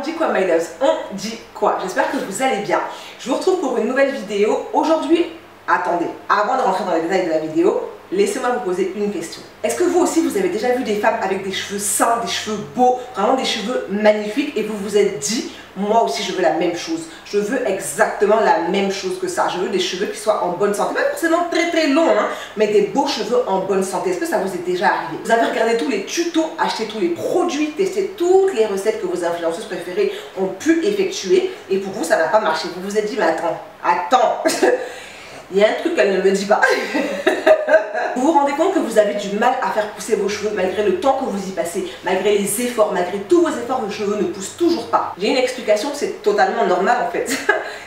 On dit quoi, my loves? On dit quoi? J'espère que vous allez bien. Je vous retrouve pour une nouvelle vidéo. Aujourd'hui, attendez, avant de rentrer dans les détails de la vidéo, laissez-moi vous poser une question. Est-ce que vous aussi, vous avez déjà vu des femmes avec des cheveux sains, des cheveux beaux, vraiment des cheveux magnifiques, et vous vous êtes dit, moi aussi je veux la même chose. Je veux exactement la même chose que ça. Je veux des cheveux qui soient en bonne santé. Pas forcément très longs, hein, mais des beaux cheveux en bonne santé. Est-ce que ça vous est déjà arrivé? Vous avez regardé tous les tutos, acheté tous les produits, testé toutes les recettes que vos influenceuses préférées ont pu effectuer, et pour vous, ça n'a pas marché. Vous vous êtes dit, mais attends, il y a un truc qu'elle ne me dit pas. Vous vous rendez compte que vous avez du mal à faire pousser vos cheveux malgré le temps que vous y passez, malgré les efforts, malgré tous vos efforts, vos cheveux ne poussent toujours pas. J'ai une explication, c'est totalement normal en fait.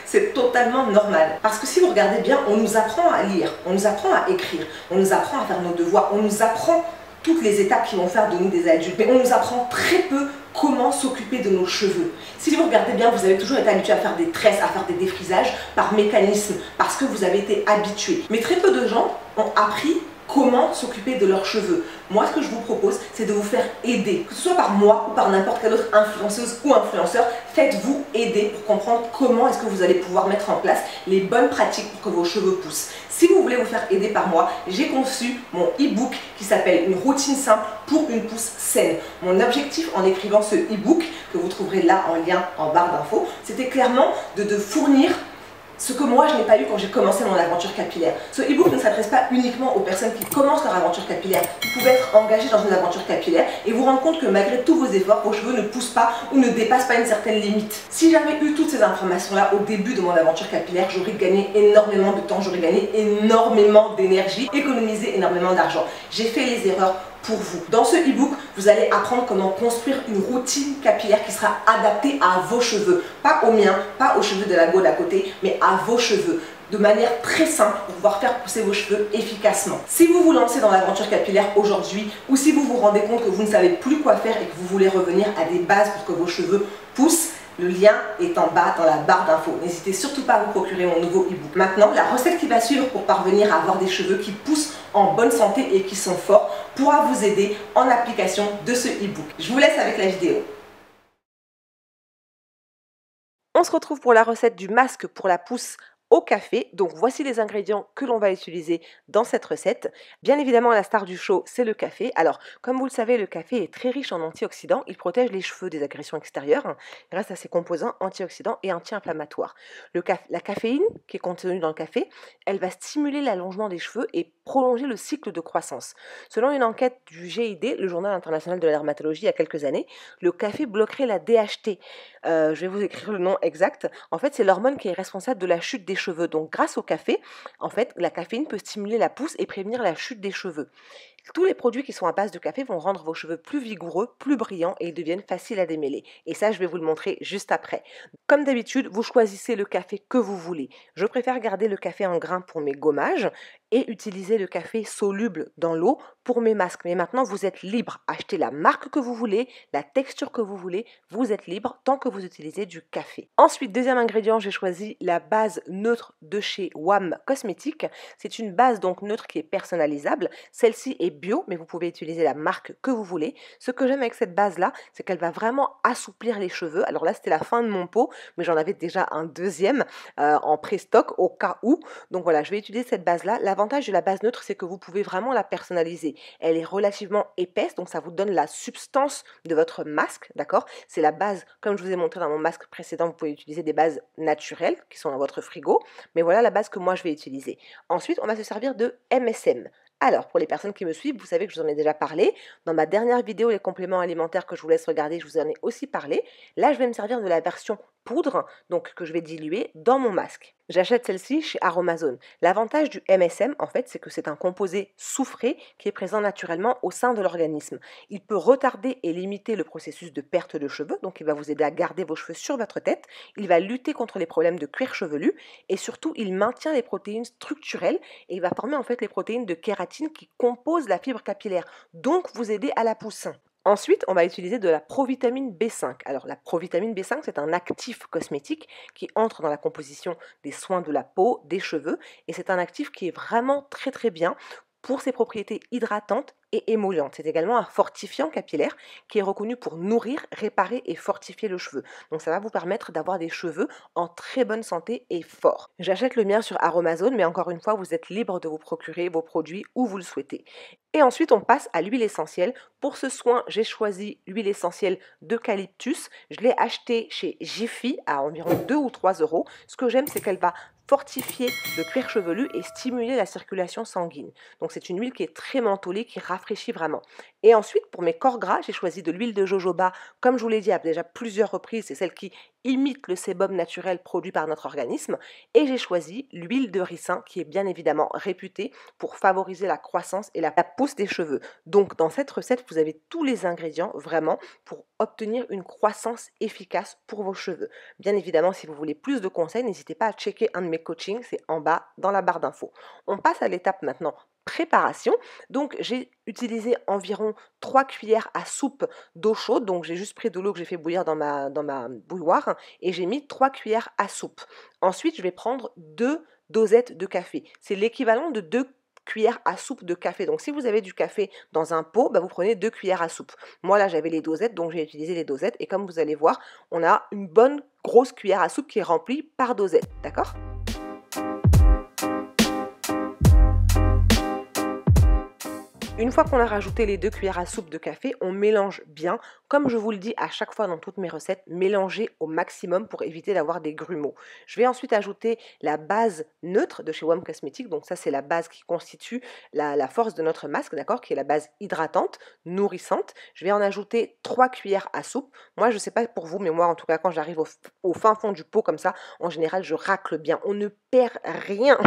C'est totalement normal. Parce que si vous regardez bien, on nous apprend à lire, on nous apprend à écrire, on nous apprend à faire nos devoirs, on nous apprend toutes les étapes qui vont faire de nous des adultes. Mais on nous apprend très peu comment s'occuper de nos cheveux. Si vous regardez bien, vous avez toujours été habitué à faire des tresses, à faire des défrisages par mécanisme, parce que vous avez été habitué. Mais très peu de gens ont appris comment s'occuper de leurs cheveux. Moi, ce que je vous propose, c'est de vous faire aider. Que ce soit par moi ou par n'importe quelle autre influenceuse ou influenceur, faites-vous aider pour comprendre comment est-ce que vous allez pouvoir mettre en place les bonnes pratiques pour que vos cheveux poussent. Si vous voulez vous faire aider par moi, j'ai conçu mon e-book qui s'appelle Une routine simple pour une pousse saine. Mon objectif en écrivant ce e-book, que vous trouverez là en lien en barre d'infos, c'était clairement de fournir ce que moi je n'ai pas eu quand j'ai commencé mon aventure capillaire. Ce e-book ne s'adresse pas uniquement aux personnes qui commencent leur aventure capillaire. Vous pouvez être engagé dans une aventure capillaire et vous rendre compte que malgré tous vos efforts, vos cheveux ne poussent pas ou ne dépassent pas une certaine limite. Si j'avais eu toutes ces informations-là au début de mon aventure capillaire, j'aurais gagné énormément de temps, j'aurais gagné énormément d'énergie, économisé énormément d'argent. J'ai fait les erreurs pour vous. Dans ce e-book, vous allez apprendre comment construire une routine capillaire qui sera adaptée à vos cheveux. Pas aux miens, pas aux cheveux de la go d'à côté, mais à vos cheveux. De manière très simple pour pouvoir faire pousser vos cheveux efficacement. Si vous vous lancez dans l'aventure capillaire aujourd'hui, ou si vous vous rendez compte que vous ne savez plus quoi faire et que vous voulez revenir à des bases pour que vos cheveux poussent, le lien est en bas dans la barre d'infos. N'hésitez surtout pas à vous procurer mon nouveau e-book. Maintenant, la recette qui va suivre pour parvenir à avoir des cheveux qui poussent en bonne santé et qui sont forts pourra vous aider en application de ce e-book. Je vous laisse avec la vidéo. On se retrouve pour la recette du masque pour la pousse au café. Donc voici les ingrédients que l'on va utiliser dans cette recette. Bien évidemment, la star du show, c'est le café. Alors, comme vous le savez, le café est très riche en antioxydants. Il protège les cheveux des agressions extérieures grâce à ses composants antioxydants et anti-inflammatoires. La caféine qui est contenue dans le café, elle va stimuler l'allongement des cheveux et prolonger le cycle de croissance. Selon une enquête du GID, le Journal international de la dermatologie, il y a quelques années, le café bloquerait la DHT. Je vais vous écrire le nom exact. En fait, c'est l'hormone qui est responsable de la chute des cheveux. Donc, grâce au café, en fait, la caféine peut stimuler la pousse et prévenir la chute des cheveux. Tous les produits qui sont à base de café vont rendre vos cheveux plus vigoureux, plus brillants et ils deviennent faciles à démêler. Et ça, je vais vous le montrer juste après. Comme d'habitude, vous choisissez le café que vous voulez. Je préfère garder le café en grains pour mes gommages et utiliser le café soluble dans l'eau pour mes masques. Mais maintenant, vous êtes libre. Achetez la marque que vous voulez, la texture que vous voulez. Vous êtes libre tant que vous utilisez du café. Ensuite, deuxième ingrédient, j'ai choisi la base neutre de chez WAM Cosmétiques. C'est une base donc neutre qui est personnalisable. Celle-ci est bio, mais vous pouvez utiliser la marque que vous voulez. Ce que j'aime avec cette base-là, c'est qu'elle va vraiment assouplir les cheveux. Alors là, c'était la fin de mon pot, mais j'en avais déjà un deuxième en pré-stock au cas où. Donc voilà, je vais utiliser cette base-là. L'avantage de la base neutre, c'est que vous pouvez vraiment la personnaliser. Elle est relativement épaisse, donc ça vous donne la substance de votre masque, d'accord? C'est la base, comme je vous ai montré dans mon masque précédent, vous pouvez utiliser des bases naturelles qui sont dans votre frigo, mais voilà la base que moi je vais utiliser. Ensuite, on va se servir de MSM. Alors, pour les personnes qui me suivent, vous savez que je vous en ai déjà parlé. Dans ma dernière vidéo, les compléments alimentaires que je vous laisse regarder, je vous en ai aussi parlé. Là, je vais me servir de la version poudre, donc que je vais diluer dans mon masque. J'achète celle-ci chez Aromazone. L'avantage du MSM, en fait, c'est que c'est un composé soufré qui est présent naturellement au sein de l'organisme. Il peut retarder et limiter le processus de perte de cheveux, donc il va vous aider à garder vos cheveux sur votre tête. Il va lutter contre les problèmes de cuir chevelu et surtout, il maintient les protéines structurelles et il va former en fait les protéines de kératine qui composent la fibre capillaire, donc vous aider à la pousse. Ensuite, on va utiliser de la provitamine B5. Alors, la provitamine B5, c'est un actif cosmétique qui entre dans la composition des soins de la peau, des cheveux, et c'est un actif qui est vraiment très très bien pour ses propriétés hydratantes et émollientes. C'est également un fortifiant capillaire qui est reconnu pour nourrir, réparer et fortifier le cheveu. Donc ça va vous permettre d'avoir des cheveux en très bonne santé et forts. J'achète le mien sur Aromazone, mais encore une fois, vous êtes libre de vous procurer vos produits où vous le souhaitez. Et ensuite, on passe à l'huile essentielle. Pour ce soin, j'ai choisi l'huile essentielle d'eucalyptus. Je l'ai achetée chez Jiffy à environ 2 ou 3 euros. Ce que j'aime, c'est qu'elle va fortifier le cuir chevelu et stimuler la circulation sanguine. Donc c'est une huile qui est très mentholée, qui rafraîchit vraiment. Et ensuite, pour mes corps gras, j'ai choisi de l'huile de jojoba. Comme je vous l'ai dit à déjà plusieurs reprises, c'est celle qui imite le sébum naturel produit par notre organisme. Et j'ai choisi l'huile de ricin, qui est bien évidemment réputée pour favoriser la croissance et la pousse des cheveux. Donc dans cette recette, vous avez tous les ingrédients vraiment pour obtenir une croissance efficace pour vos cheveux. Bien évidemment, si vous voulez plus de conseils, n'hésitez pas à checker un de mes coachings, c'est en bas dans la barre d'infos. On passe à l'étape maintenant préparation. Donc j'ai utilisé environ 3 cuillères à soupe d'eau chaude. Donc j'ai juste pris de l'eau que j'ai fait bouillir dans ma bouilloire et j'ai mis 3 cuillères à soupe. Ensuite, je vais prendre 2 dosettes de café. C'est l'équivalent de 2 cuillères à soupe de café. Donc si vous avez du café dans un pot, vous prenez 2 cuillères à soupe. Moi là j'avais les dosettes, donc j'ai utilisé les dosettes et comme vous allez voir, on a une bonne grosse cuillère à soupe qui est remplie par dosette, d'accord ? Une fois qu'on a rajouté les 2 cuillères à soupe de café, on mélange bien. Comme je vous le dis à chaque fois dans toutes mes recettes, mélangez au maximum pour éviter d'avoir des grumeaux. Je vais ensuite ajouter la base neutre de chez WOM Cosmetics. Donc ça, c'est la base qui constitue la force de notre masque, d'accord, qui est la base hydratante, nourrissante. Je vais en ajouter 3 cuillères à soupe. Moi, je ne sais pas pour vous, mais moi, en tout cas, quand j'arrive au fin fond du pot comme ça, en général, je racle bien. On ne perd rien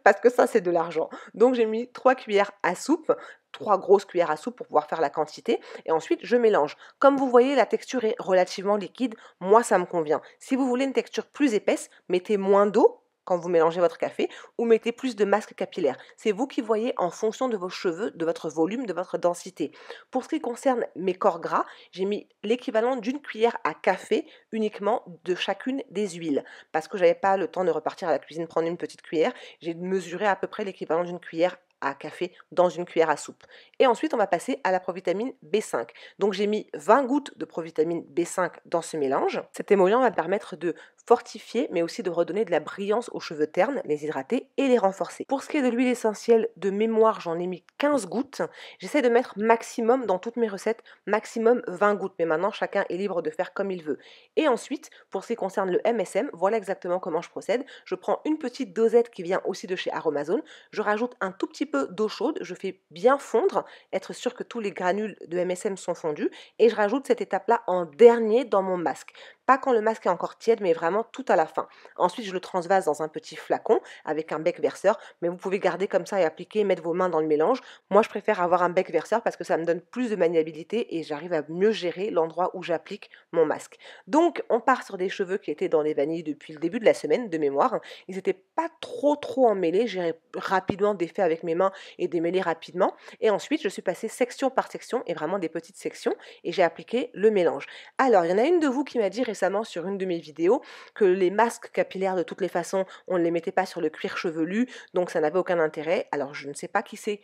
parce que ça, c'est de l'argent. Donc, j'ai mis 3 cuillères à soupe. 3 grosses cuillères à soupe pour pouvoir faire la quantité et ensuite je mélange. Comme vous voyez, la texture est relativement liquide, moi ça me convient. Si vous voulez une texture plus épaisse, mettez moins d'eau quand vous mélangez votre café ou mettez plus de masque capillaire. C'est vous qui voyez en fonction de vos cheveux, de votre volume, de votre densité. Pour ce qui concerne mes corps gras, j'ai mis l'équivalent d'une cuillère à café uniquement de chacune des huiles. Parce que j'avais pas le temps de repartir à la cuisine prendre une petite cuillère, j'ai mesuré à peu près l'équivalent d'une cuillère à café dans une cuillère à soupe. Et ensuite, on va passer à la provitamine B5. Donc, j'ai mis 20 gouttes de provitamine B5 dans ce mélange. Cet émollient va permettre de fortifier, mais aussi de redonner de la brillance aux cheveux ternes, les hydrater et les renforcer. Pour ce qui est de l'huile essentielle de mémoire, j'en ai mis 15 gouttes. J'essaie de mettre maximum dans toutes mes recettes, maximum 20 gouttes. Mais maintenant, chacun est libre de faire comme il veut. Et ensuite, pour ce qui concerne le MSM, voilà exactement comment je procède. Je prends une petite dosette qui vient aussi de chez Aromazone. Je rajoute un tout petit peu d'eau chaude. Je fais bien fondre, être sûr que tous les granules de MSM sont fondus. Et je rajoute cette étape-là en dernier dans mon masque. Pas quand le masque est encore tiède, mais vraiment tout à la fin. Ensuite, je le transvase dans un petit flacon avec un bec verseur, mais vous pouvez garder comme ça et appliquer, mettre vos mains dans le mélange. Moi, je préfère avoir un bec verseur parce que ça me donne plus de maniabilité et j'arrive à mieux gérer l'endroit où j'applique mon masque. Donc, on part sur des cheveux qui étaient dans les vanilles depuis le début de la semaine, de mémoire. Ils n'étaient pas trop emmêlés. J'ai rapidement défait avec mes mains et démêlé rapidement. Et ensuite, je suis passée section par section et vraiment des petites sections et j'ai appliqué le mélange. Alors, il y en a une de vous qui m'a dit récemment sur une de mes vidéos que les masques capillaires de toutes les façons, on ne les mettait pas sur le cuir chevelu, donc ça n'avait aucun intérêt. Alors je ne sais pas qui c'est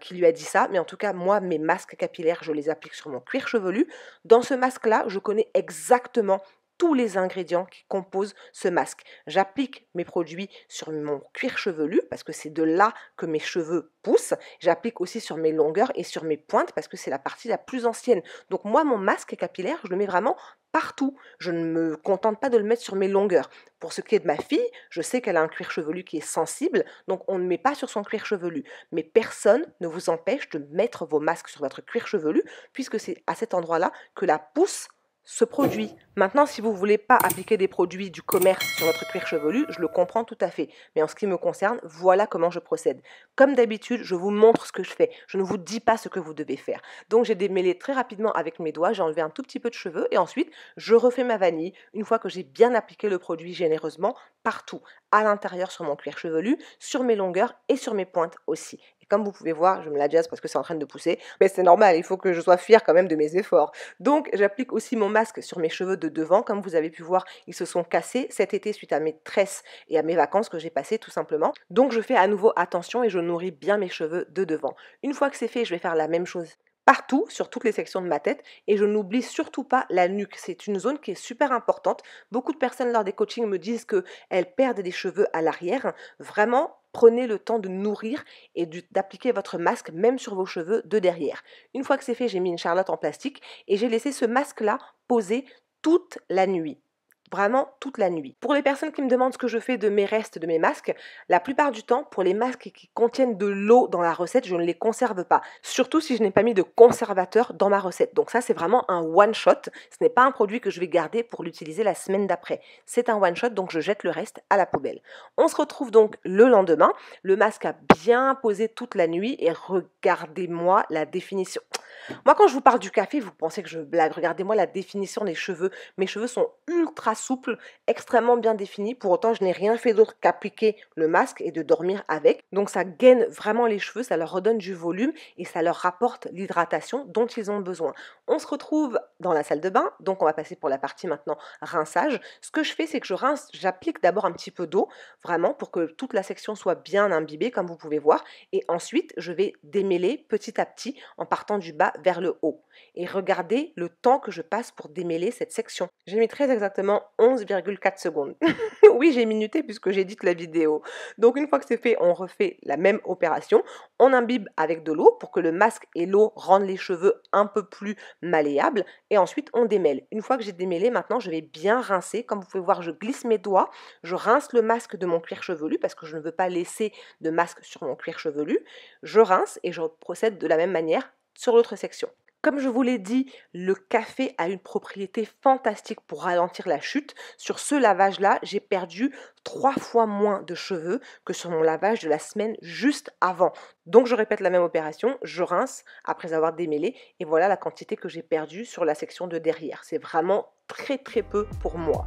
qui lui a dit ça, mais en tout cas moi mes masques capillaires je les applique sur mon cuir chevelu. Dans ce masque là, je connais exactement tous les ingrédients qui composent ce masque. J'applique mes produits sur mon cuir chevelu parce que c'est de là que mes cheveux poussent. J'applique aussi sur mes longueurs et sur mes pointes parce que c'est la partie la plus ancienne. Donc moi, mon masque capillaire, je le mets vraiment partout. Je ne me contente pas de le mettre sur mes longueurs. Pour ce qui est de ma fille, je sais qu'elle a un cuir chevelu qui est sensible, donc on ne met pas sur son cuir chevelu. Mais personne ne vous empêche de mettre vos masques sur votre cuir chevelu puisque c'est à cet endroit-là que la pousse ce produit. Maintenant, si vous ne voulez pas appliquer des produits du commerce sur votre cuir chevelu, je le comprends tout à fait. Mais en ce qui me concerne, voilà comment je procède. Comme d'habitude, je vous montre ce que je fais. Je ne vous dis pas ce que vous devez faire. Donc, j'ai démêlé très rapidement avec mes doigts. J'ai enlevé un tout petit peu de cheveux et ensuite, je refais ma vanille une fois que j'ai bien appliqué le produit généreusement partout, à l'intérieur sur mon cuir chevelu, sur mes longueurs et sur mes pointes aussi. Comme vous pouvez voir, je me l'adjase parce que c'est en train de pousser, mais c'est normal, il faut que je sois fière quand même de mes efforts. Donc j'applique aussi mon masque sur mes cheveux de devant. Comme vous avez pu voir, ils se sont cassés cet été suite à mes tresses et à mes vacances que j'ai passées tout simplement. Donc je fais à nouveau attention et je nourris bien mes cheveux de devant. Une fois que c'est fait, je vais faire la même chose partout, sur toutes les sections de ma tête, et je n'oublie surtout pas la nuque. C'est une zone qui est super importante. Beaucoup de personnes lors des coachings me disent qu'elles perdent des cheveux à l'arrière. Vraiment, prenez le temps de nourrir et d'appliquer votre masque même sur vos cheveux de derrière. Une fois que c'est fait, j'ai mis une charlotte en plastique et j'ai laissé ce masque-là poser toute la nuit. Vraiment toute la nuit. Pour les personnes qui me demandent ce que je fais de mes restes, de mes masques, la plupart du temps, pour les masques qui contiennent de l'eau dans la recette, je ne les conserve pas. Surtout si je n'ai pas mis de conservateur dans ma recette. Donc ça, c'est vraiment un one-shot. Ce n'est pas un produit que je vais garder pour l'utiliser la semaine d'après. C'est un one-shot, donc je jette le reste à la poubelle. On se retrouve donc le lendemain. Le masque a bien posé toute la nuit et regardez-moi la définition. Moi, quand je vous parle du café, vous pensez que je blague. Regardez-moi la définition des cheveux. Mes cheveux sont ultra souples, extrêmement bien définis. Pour autant, je n'ai rien fait d'autre qu'appliquer le masque et de dormir avec. Donc, ça gaine vraiment les cheveux, ça leur redonne du volume et ça leur rapporte l'hydratation dont ils ont besoin. On se retrouve dans la salle de bain. Donc, on va passer pour la partie maintenant rinçage. Ce que je fais, c'est que je rince, j'applique d'abord un petit peu d'eau, vraiment pour que toute la section soit bien imbibée, comme vous pouvez voir. Et ensuite, je vais démêler petit à petit en partant du bas vers le haut. Et regardez le temps que je passe pour démêler cette section. J'ai mis très exactement 11,4 secondes. Oui, j'ai minuté puisque j'édite la vidéo. Donc une fois que c'est fait, on refait la même opération. On imbibe avec de l'eau pour que le masque et l'eau rendent les cheveux un peu plus malléables. Et ensuite, on démêle. Une fois que j'ai démêlé, maintenant, je vais bien rincer. Comme vous pouvez voir, je glisse mes doigts. Je rince le masque de mon cuir chevelu parce que je ne veux pas laisser de masque sur mon cuir chevelu. Je rince et je procède de la même manière sur l'autre section. Comme je vous l'ai dit, le café a une propriété fantastique pour ralentir la chute. Sur ce lavage-là, j'ai perdu 3 fois moins de cheveux que sur mon lavage de la semaine juste avant. Donc je répète la même opération, je rince après avoir démêlé et voilà la quantité que j'ai perdue sur la section de derrière. C'est vraiment très très peu pour moi.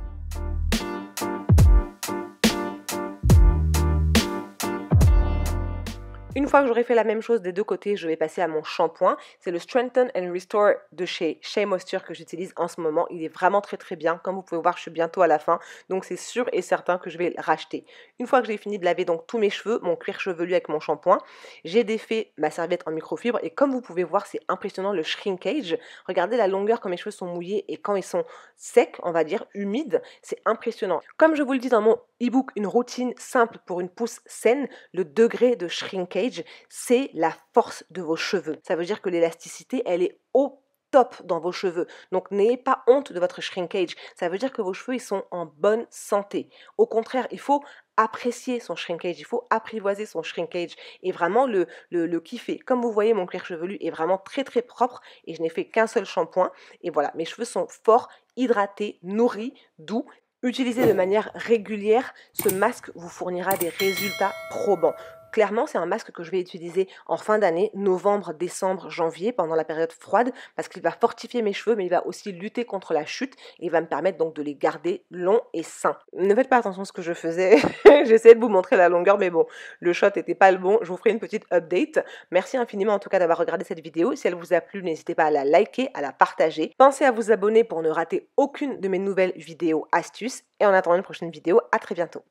Une fois que j'aurai fait la même chose des deux côtés, je vais passer à mon shampoing. C'est le Strengthen and Restore de chez Shea Moisture que j'utilise en ce moment. Il est vraiment très très bien. Comme vous pouvez voir, je suis bientôt à la fin. Donc c'est sûr et certain que je vais le racheter. Une fois que j'ai fini de laver donc tous mes cheveux, mon cuir chevelu avec mon shampoing, j'ai défait ma serviette en microfibre. Et comme vous pouvez voir, c'est impressionnant le shrinkage. Regardez la longueur quand mes cheveux sont mouillés et quand ils sont secs, on va dire humides. C'est impressionnant. Comme je vous le dis dans mon e-book, une routine simple pour une pousse saine, le degré de shrinkage, c'est la force de vos cheveux. Ça veut dire que l'élasticité, elle est au top dans vos cheveux. Donc n'ayez pas honte de votre shrinkage. Ça veut dire que vos cheveux, ils sont en bonne santé. Au contraire, il faut apprécier son shrinkage, il faut apprivoiser son shrinkage et vraiment le kiffer. Comme vous voyez, mon cuir chevelu est vraiment très très propre et je n'ai fait qu'un seul shampoing. Et voilà, mes cheveux sont forts, hydratés, nourris, doux. Utilisez de manière régulière, ce masque vous fournira des résultats probants. Clairement, c'est un masque que je vais utiliser en fin d'année, novembre, décembre, janvier, pendant la période froide, parce qu'il va fortifier mes cheveux, mais il va aussi lutter contre la chute, et il va me permettre donc de les garder longs et sains. Ne faites pas attention à ce que je faisais, j'essayais de vous montrer la longueur, mais bon, le shot n'était pas le bon, je vous ferai une petite update. Merci infiniment en tout cas d'avoir regardé cette vidéo. Si elle vous a plu, n'hésitez pas à la liker, à la partager. Pensez à vous abonner pour ne rater aucune de mes nouvelles vidéos astuces, et en attendant une prochaine vidéo, à très bientôt.